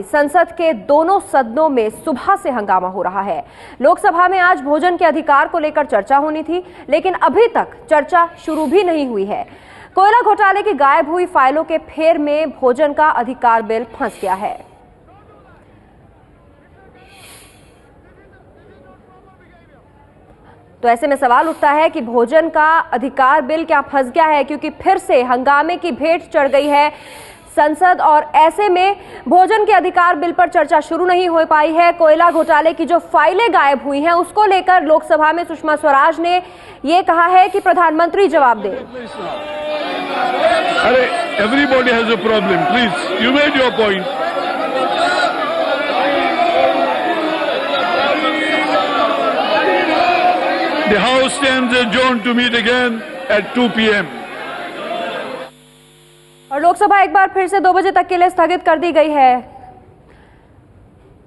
की संसद के दोनों सदनों में सुबह से हंगामा हो रहा है। लोकसभा में आज भोजन के अधिकार को लेकर चर्चा होनी थी, लेकिन अभी तक चर्चा शुरू भी नहीं हुई है। कोयला घोटाले की गायब हुई फाइलों के फेर में भोजन का अधिकार बिल फंस गया है। तो ऐसे में सवाल उठता है कि भोजन का अधिकार बिल क्या फंस गया है, क्योंकि फिर से हंगामे की भेंट चढ़ गई है संसद और ऐसे में भोजन के अधिकार बिल पर चर्चा शुरू नहीं हो पाई है। कोयला घोटाले की जो फाइलें गायब हुई हैं उसको लेकर लोकसभा में सुषमा स्वराज ने ये कहा है कि प्रधानमंत्री जवाब दें। अरे everybody has a problem, please you made your point. The House stands adjourned to meet again at 2 p.m. और लोकसभा एक बार फिर से 2 बजे तक के लिए स्थगित कर दी गई है।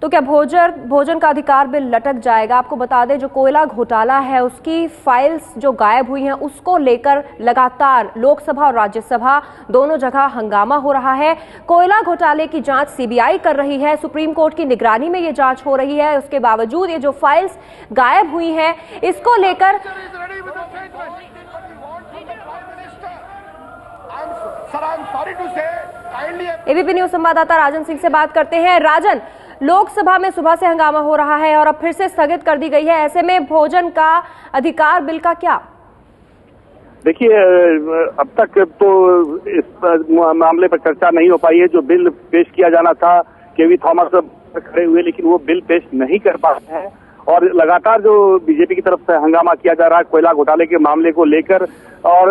तो क्या भोजन का अधिकार बिल लटक जाएगा? आपको बता दें, जो कोयला घोटाला है उसकी फाइल्स जो गायब हुई हैं उसको लेकर लगातार लोकसभा और राज्यसभा दोनों जगह हंगामा हो रहा है। कोयला घोटाले की जांच सीबीआई कर रही है, सुप्रीम कोर्ट की निगरानी में ये जांच हो रही है। उसके बावजूद ये जो फाइल्स गायब हुई हैं इसको लेकर एबीपी न्यूज संवाददाता राजन सिंह से बात करते हैं। राजन, लोकसभा में सुबह से हंगामा हो रहा है और अब फिर से स्थगित कर दी गई है, ऐसे में भोजन का अधिकार बिल का क्या? देखिए, अब तक तो इस मामले पर चर्चा नहीं हो पाई है। जो बिल पेश किया जाना था, केवी थॉमस खड़े हुए लेकिन वो बिल पेश नहीं कर पाए हैं और लगातार जो बीजेपी की तरफ से हंगामा किया जा रहा है कोयला घोटाले के मामले को लेकर। और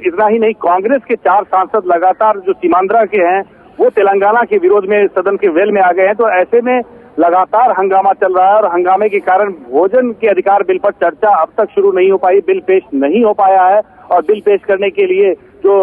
इतना ही नहीं, कांग्रेस के 4 सांसद लगातार जो सीमांध्रा के हैं वो तेलंगाना के विरोध में सदन के वेल में आ गए हैं। तो ऐसे में लगातार हंगामा चल रहा है और हंगामे के कारण भोजन के अधिकार बिल पर चर्चा अब तक शुरू नहीं हो पाई, बिल पेश नहीं हो पाया है। और बिल पेश करने के लिए जो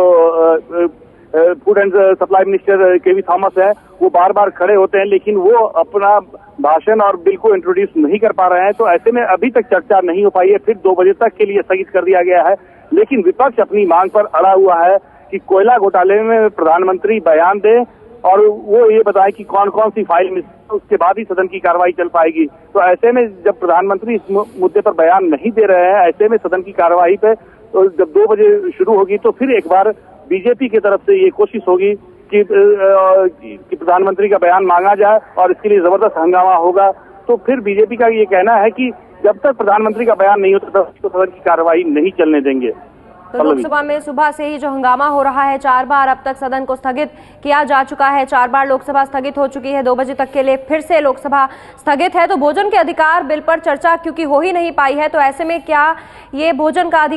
food and supply minister KV Thomas है वो बार बार खड़े होते हैं, लेकिन वो अपना भाषण और बिल को इंट्रोड्यूस नहीं कर पा रहे हैं। तो ऐसे में अभी तक चर्चा नहीं हो पाई है, फिर 2 बजे तक के लिए स्थगित कर दिया गया है। लेकिन विपक्ष अपनी मांग पर अड़ा हुआ है कि कोयला घोटाले में प्रधानमंत्री बयान दे और वो ये बताए कि कौन कौन सी फाइल मिस, उसके बाद ही सदन की कार्रवाई चल पाएगी। तो ऐसे में जब प्रधानमंत्री इस मुद्दे पर बयान नहीं दे रहे हैं, ऐसे में सदन की कार्रवाई पे तो जब 2 बजे शुरू होगी तो फिर एक बार बीजेपी की तरफ से ये कोशिश होगी कि प्रधानमंत्री का बयान मांगा जाए और इसके लिए जबरदस्त हंगामा होगा। तो फिर बीजेपी का ये कहना है कि जब तक प्रधानमंत्री का बयान नहीं होता तब तो सदन की कार्रवाई नहीं चलने देंगे। तो लोकसभा में सुबह से ही जो हंगामा हो रहा है, 4 बार अब तक सदन को स्थगित किया जा चुका है, 4 बार लोकसभा स्थगित हो चुकी है, 2 बजे तक के लिए फिर से लोकसभा स्थगित है। तो भोजन के अधिकार बिल पर चर्चा क्योंकि हो ही नहीं पाई है, तो ऐसे में क्या ये भोजन का अधिकार